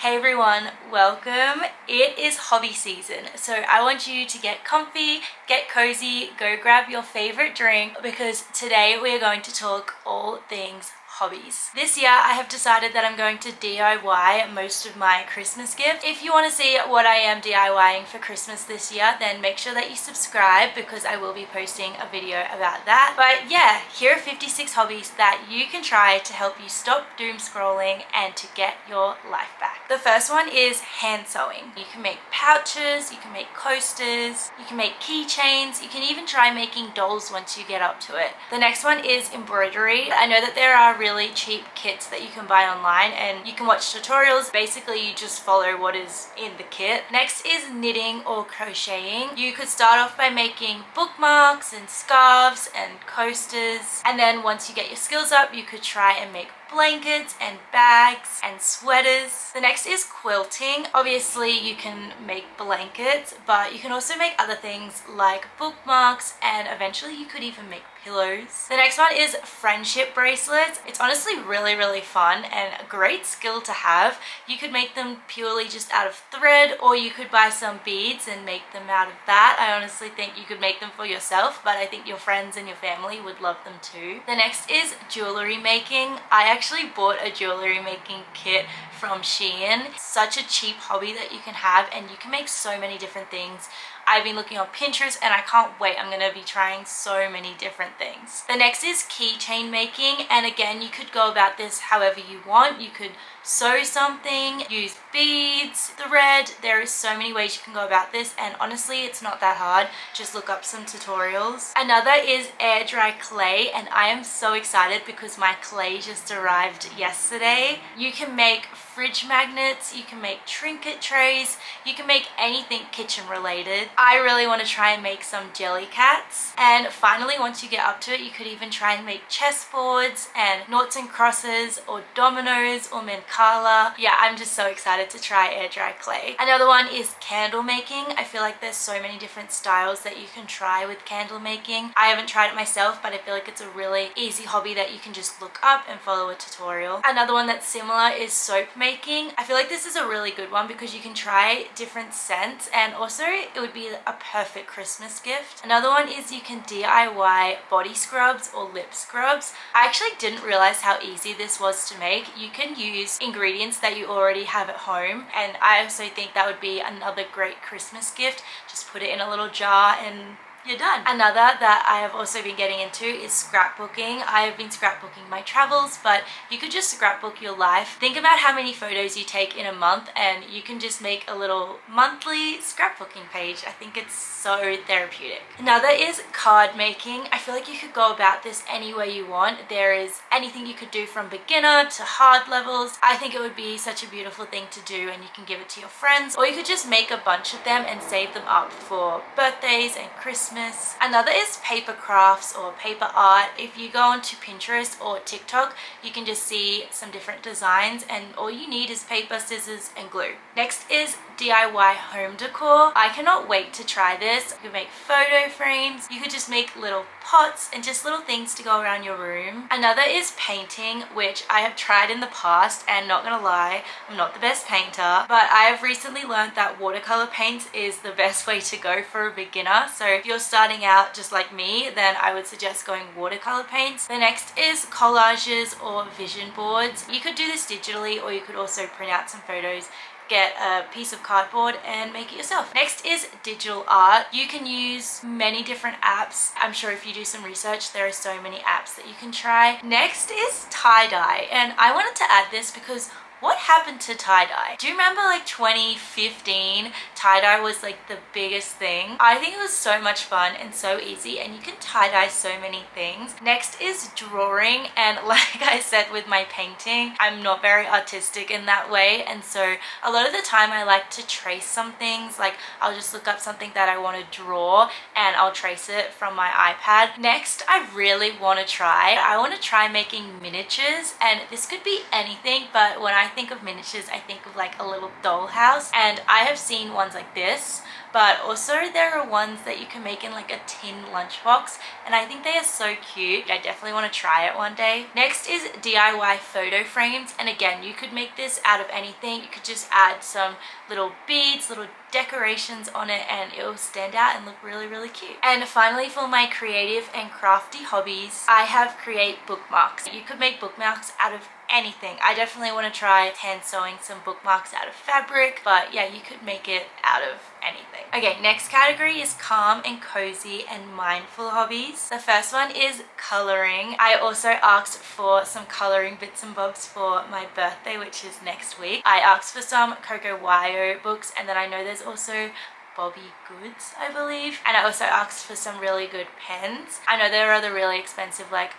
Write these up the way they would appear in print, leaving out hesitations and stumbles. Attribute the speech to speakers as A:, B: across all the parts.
A: Hey everyone, welcome. It is hobby season, so I want you to get comfy, get cozy, go grab your favorite drink because today we are going to talk all things hobbies. This year I have decided that I'm going to DIY most of my Christmas gifts. If you want to see what I am DIYing for Christmas this year, then make sure that you subscribe because I will be posting a video about that. But yeah, here are 56 hobbies that you can try to help you stop doom scrolling and to get your life back. The first one is hand sewing. You can make pouches, you can make coasters, you can make keychains, you can even try making dolls once you get up to it. The next one is embroidery. I know that there are really cheap kits that you can buy online and you can watch tutorials. Basically, you just follow what is in the kit. Next is knitting or crocheting. You could start off by making bookmarks and scarves and coasters, and then once you get your skills up, you could try and make blankets and bags and sweaters. The next is quilting. Obviously you can make blankets, but you can also make other things like bookmarks, and eventually you could even make pillows. The next one is friendship bracelets. It's honestly really fun and a great skill to have. You could make them purely just out of thread, or you could buy some beads and make them out of that. I honestly think you could make them for yourself, but I think your friends and your family would love them too. The next is jewelry making. I actually bought a jewelry making kit from Shein. Such a cheap hobby that you can have, and you can make so many different things. I've been looking on Pinterest and I can't wait. I'm gonna be trying so many different things. The next is keychain making, and again, you could go about this however you want. You could sew something, use beads, thread. There is so many ways you can go about this, and honestly it's not that hard. Just look up some tutorials. Another is air dry clay, and I am so excited because my clay just arrived yesterday. You can make fridge magnets, you can make trinket trays, you can make anything kitchen related. I really want to try and make some jelly cats. And finally, once you get up to it, you could even try and make chessboards and noughts and crosses or dominoes or mancala. Yeah, I'm just so excited to try air dry clay. Another one is candle making. I feel like there's so many different styles that you can try with candle making. I haven't tried it myself, but I feel like it's a really easy hobby that you can just look up and follow a tutorial. Another one that's similar is soap making. I feel like this is a really good one because you can try different scents, and also it would be a perfect Christmas gift. Another one is you can DIY body scrubs or lip scrubs. I actually didn't realize how easy this was to make. You can use ingredients that you already have at home, and I also think that would be another great Christmas gift. Just put it in a little jar and you're done. Another that I have also been getting into is scrapbooking. I have been scrapbooking my travels, but you could just scrapbook your life. Think about how many photos you take in a month and you can just make a little monthly scrapbooking page. I think it's so therapeutic. Another is card making. I feel like you could go about this any way you want. There is anything you could do from beginner to hard levels. I think it would be such a beautiful thing to do, and you can give it to your friends, or you could just make a bunch of them and save them up for birthdays and Christmas. Another is paper crafts or paper art. If you go onto Pinterest or TikTok, you can just see some different designs, and all you need is paper, scissors and glue. Next is DIY home decor. I cannot wait to try this. You could make photo frames, you could just make little pots and just little things to go around your room. Another is painting, which I have tried in the past, and not gonna lie, I'm not the best painter, but I have recently learned that watercolor paint is the best way to go for a beginner. So if you're starting out just like me, then I would suggest going watercolor paints. The next is collages or vision boards. You could do this digitally, or you could also print out some photos, get a piece of cardboard and make it yourself. Next is digital art. You can use many different apps. I'm sure if you do some research, there are so many apps that you can try. Next is tie-dye, and I wanted to add this because what happened to tie-dye? Do you remember like 2015? Tie-dye was like the biggest thing. I think it was so much fun and so easy, and you can tie-dye so many things. Next is drawing, and like I said with my painting, I'm not very artistic in that way, and so a lot of the time I like to trace some things. Like I'll just look up something that I want to draw and I'll trace it from my iPad. Next, I really want to try making miniatures, and this could be anything, but when I think of miniatures, I think of like a little dollhouse, and I have seen ones like this, but also there are ones that you can make in like a tin lunchbox, and I think they are so cute. I definitely want to try it one day. Next is DIY photo frames, and again, you could make this out of anything. You could just add some little beads, little decorations on it, and it will stand out and look really, really cute. And finally, for my creative and crafty hobbies, I have create bookmarks. You could make bookmarks out of anything. I definitely want to try hand sewing some bookmarks out of fabric, but yeah, you could make it out of anything. Okay, next category is calm and cozy and mindful hobbies. The first one is coloring. I also asked for some coloring bits and bobs for my birthday, which is next week. I asked for some Coco Wyo books, and then I know there's also Bobby Goods, I believe, and I also asked for some really good pens. I know there are the really expensive like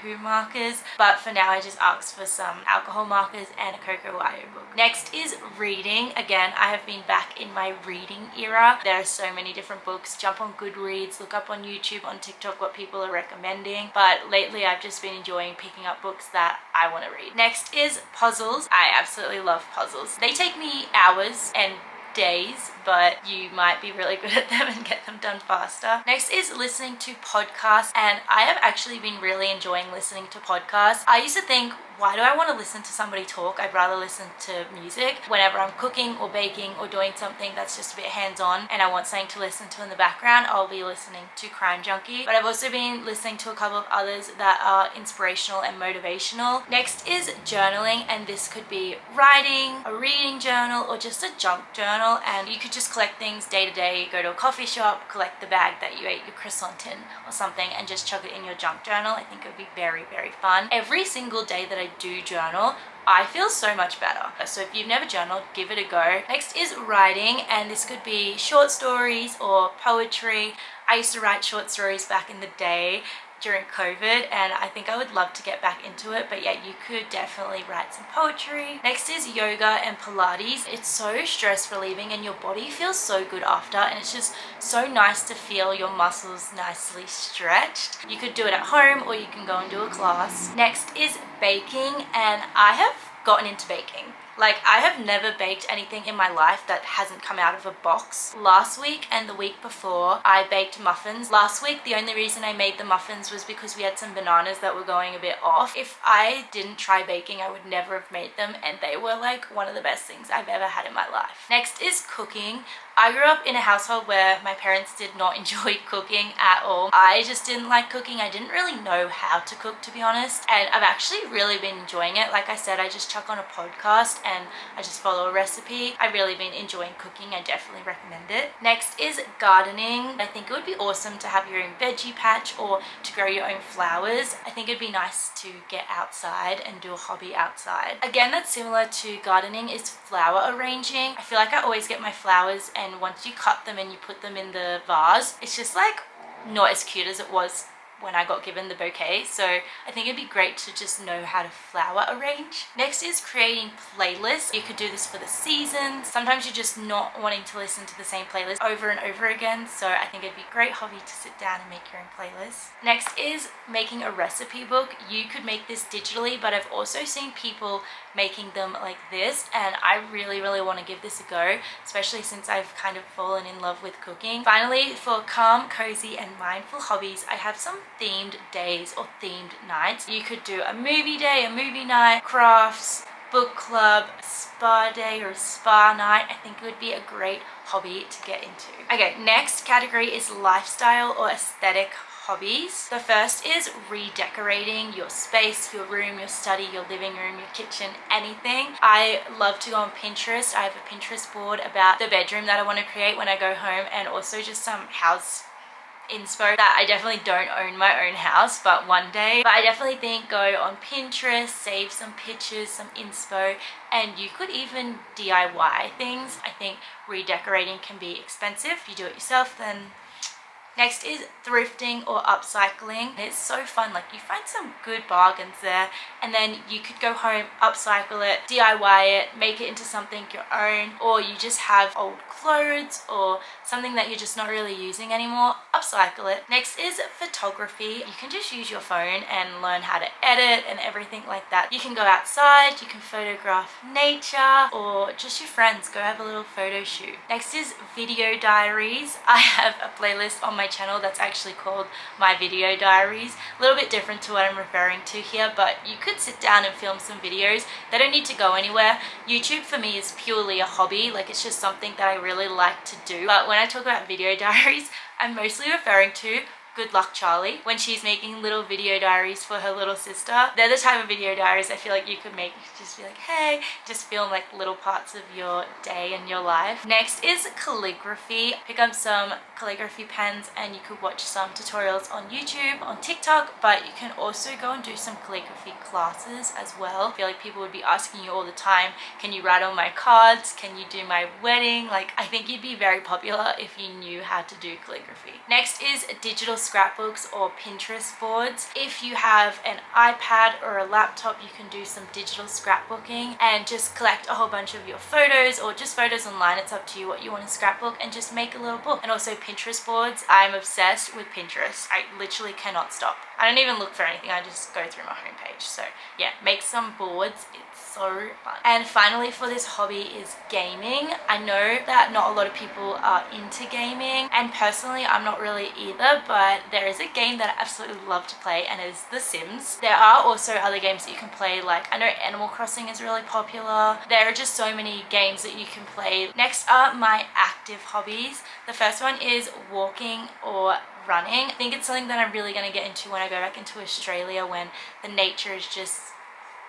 A: Hoo markers, but for now I just asked for some alcohol markers and a Coco Wyo book. Next is reading. Again, I have been back in my reading era. There are so many different books. Jump on Goodreads, look up on YouTube, on TikTok what people are recommending, but lately I've just been enjoying picking up books that I want to read. Next is puzzles. I absolutely love puzzles. They take me hours and days, but you might be really good at them and get them done faster. Next is listening to podcasts, and I have actually been really enjoying listening to podcasts. I used to think, why do I want to listen to somebody talk? I'd rather listen to music. Whenever I'm cooking or baking or doing something that's just a bit hands-on and I want something to listen to in the background, I'll be listening to Crime Junkie. But I've also been listening to a couple of others that are inspirational and motivational. Next is journaling, and this could be writing, a reading journal, or just a junk journal, and you could just collect things day to day. Go to a coffee shop, collect the bag that you ate your croissant in or something, and just chuck it in your junk journal. I think it would be very, very fun. Every single day that I do journal, I feel so much better. So if you've never journaled, give it a go. Next is writing, and this could be short stories or poetry. I used to write short stories back in the day during COVID, and I think I would love to get back into it, but yeah, you could definitely write some poetry. Next is yoga and Pilates. It's so stress relieving and your body feels so good after, and it's just so nice to feel your muscles nicely stretched. You could do it at home or you can go and do a class. Next is baking, and I have gotten into baking. Like, I have never baked anything in my life that hasn't come out of a box. Last week and the week before, I baked muffins. Last week, the only reason I made the muffins was because we had some bananas that were going a bit off. If I didn't try baking, I would never have made them, and they were like one of the best things I've ever had in my life. Next is cooking. I grew up in a household where my parents did not enjoy cooking at all. I just didn't like cooking. I didn't really know how to cook, to be honest, and I've actually really been enjoying it. Like I said, I just chuck on a podcast and I just follow a recipe. I've really been enjoying cooking. I definitely recommend it. Next is gardening. I think it would be awesome to have your own veggie patch or to grow your own flowers. I think it'd be nice to get outside and do a hobby outside. Again, that's similar to gardening, is flower arranging. I feel like I always get my flowers, and once you cut them and you put them in the vase, it's just like not as cute as it was when I got given the bouquet. So I think it'd be great to just know how to flower arrange. Next is creating playlists. You could do this for the seasons. Sometimes you're just not wanting to listen to the same playlist over and over again, so I think it'd be a great hobby to sit down and make your own playlist. Next is making a recipe book. You could make this digitally, but I've also seen people making them like this, and I really want to give this a go, especially since I've kind of fallen in love with cooking. Finally, for calm, cozy and mindful hobbies, I have some themed days or themed nights. You could do a movie day, a movie night, crafts, book club, spa day or spa night. I think it would be a great hobby to get into. Okay, next category is lifestyle or aesthetic hobbies. The first is redecorating your space, your room, your study, your living room, your kitchen, anything. I love to go on Pinterest. I have a Pinterest board about the bedroom that I want to create when I go home, and also just some house inspo that I definitely don't own my own house, but one day. But I definitely think go on Pinterest, save some pictures, some inspo, and you could even DIY things. I think redecorating can be expensive. If you do it yourself, then Next is thrifting or upcycling. It's so fun, like you find some good bargains there, and then you could go home, upcycle it, DIY it, make it into something your own, or you just have old clothes or something that you're just not really using anymore, upcycle it. Next is photography. You can just use your phone and learn how to edit and everything like that. You can go outside, you can photograph nature or just your friends, go have a little photo shoot. Next is video diaries. I have a playlist on my channel that's actually called My Video Diaries. A little bit different to what I'm referring to here, but you could sit down and film some videos. They don't need to go anywhere. YouTube for me is purely a hobby, like it's just something that I really like to do. But when I talk about video diaries, I'm mostly referring to Good Luck Charlie, when she's making little video diaries for her little sister. They're the type of video diaries I feel like you could make. Just be like, hey, just film like little parts of your day and your life. Next is calligraphy. Pick up some calligraphy pens and you could watch some tutorials on YouTube, on TikTok, but you can also go and do some calligraphy classes as well. I feel like people would be asking you all the time, can you write on my cards? Can you do my wedding? Like, I think you'd be very popular if you knew how to do calligraphy. Next is digital scrapbooks or Pinterest boards. If you have an iPad or a laptop, you can do some digital scrapbooking and just collect a whole bunch of your photos or just photos online. It's up to you what you want to scrapbook and just make a little book. And also Pinterest boards. I'm obsessed with Pinterest. I literally cannot stop. I don't even look for anything. I just go through my homepage. So yeah, make some boards. It's so fun. And finally for this hobby is gaming. I know that not a lot of people are into gaming, and personally I'm not really either, but there is a game that I absolutely love to play, and it is The Sims. There are also other games that you can play, like I know Animal Crossing is really popular. There are just so many games that you can play. Next are my active hobbies. The first one is walking or running. I think it's something that I'm really going to get into when I go back into Australia, when the nature is just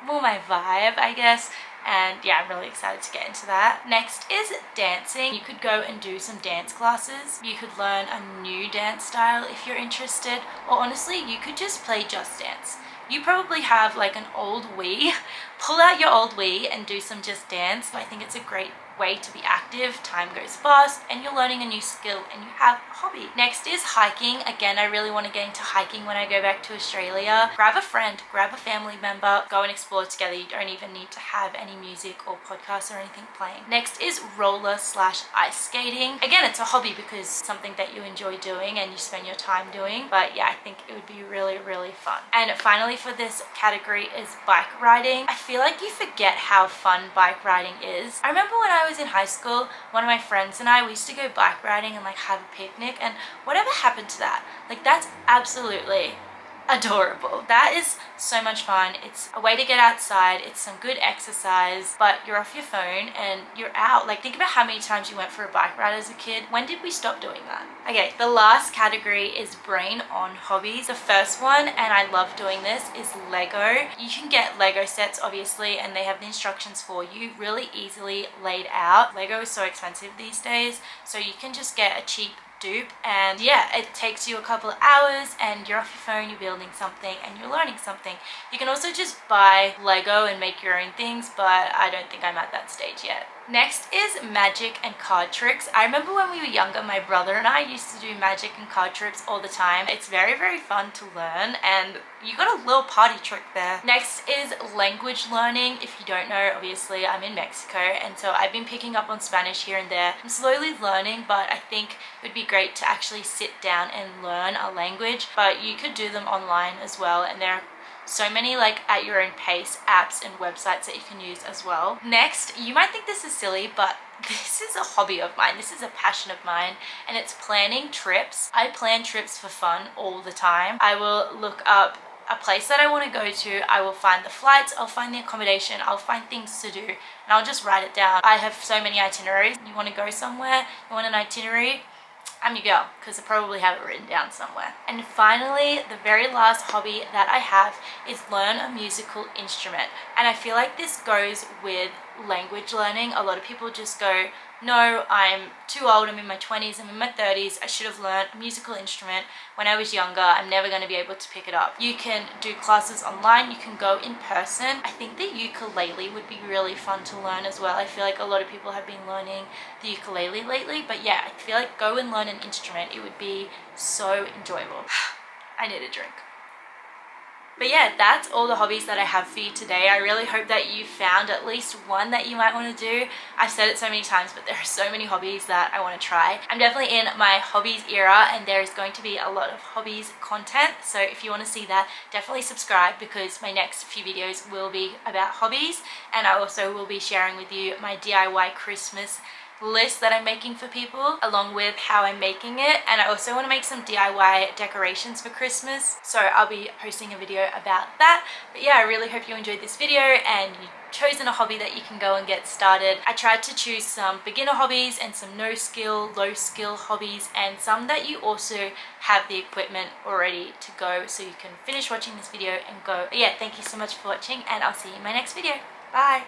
A: more my vibe, I guess. And yeah, I'm really excited to get into that. Next is dancing. You could go and do some dance classes. You could learn a new dance style if you're interested, or honestly, you could just play Just Dance. You probably have like an old Wii. Pull out your old Wii and do some Just Dance. I think it's a great way to be active. Time goes fast and you're learning a new skill and you have a hobby. Next is hiking. Again, I really want to get into hiking when I go back to Australia. Grab a friend, grab a family member, go and explore together. You don't even need to have any music or podcasts or anything playing. Next is roller/ice skating. Again, it's a hobby because it's something that you enjoy doing and you spend your time doing. But yeah, I think it would be really, really fun. And finally for this category is bike riding. I feel like you forget how fun bike riding is. I remember when I was in high school, one of my friends and I, we used to go bike riding and like have a picnic, and whatever happened to that? Like, that's absolutely adorable. That is so much fun. It's a way to get outside, it's some good exercise, but you're off your phone and you're out. Like, think about how many times you went for a bike ride as a kid. When did we stop doing that? Okay, the last category is brain on hobbies. The first one, and I love doing this, is Lego. You can get Lego sets obviously, and they have the instructions for you really easily laid out. Lego is so expensive these days, so you can just get a cheap dupe, and yeah, it takes you a couple of hours and you're off your phone, you're building something and you're learning something. You can also just buy Lego and make your own things, but I don't think I'm at that stage yet. Next is magic and card tricks. I remember when we were younger, my brother and I used to do magic and card tricks all the time. It's very, very fun to learn, and you got a little party trick there. Next is language learning. If you don't know, obviously I'm in Mexico, and so I've been picking up on Spanish here and there. I'm slowly learning, but I think it would be great to actually sit down and learn a language, but you could do them online as well, and there are so many like at your own pace apps and websites that you can use as well. Next, you might think this is silly, but this is a hobby of mine. This is a passion of mine, and it's planning trips. I plan trips for fun all the time. I will look up a place that I want to go to, I will find the flights, I'll find the accommodation, I'll find things to do, and I'll just write it down. I have so many itineraries. You want to go somewhere, you want an itinerary, I'm your girl, because I probably have it written down somewhere. And finally, the very last hobby that I have is learn a musical instrument. And I feel like this goes with language learning. A lot of people just go, no, I'm too old, I'm in my 20s, I'm in my 30s, I should have learned a musical instrument when I was younger, I'm never going to be able to pick it up. You can do classes online, you can go in person. I think the ukulele would be really fun to learn as well. I feel like a lot of people have been learning the ukulele lately, but yeah, I feel like go and learn an instrument. It would be so enjoyable. I need a drink. But yeah, that's all the hobbies that I have for you today. I really hope that you found at least one that you might want to do. I've said it so many times, but there are so many hobbies that I want to try. I'm definitely in my hobbies era, and there is going to be a lot of hobbies content. So if you want to see that, definitely subscribe, because my next few videos will be about hobbies, and I also will be sharing with you my DIY Christmas list that I'm making for people, along with how I'm making it. And I also want to make some DIY decorations for Christmas, so I'll be posting a video about that. But yeah, I really hope you enjoyed this video and you've chosen a hobby that you can go and get started. I tried to choose some beginner hobbies and some no skill, low skill hobbies, and some that you also have the equipment already to go, so you can finish watching this video and go. But yeah, thank you so much for watching, and I'll see you in my next video. Bye.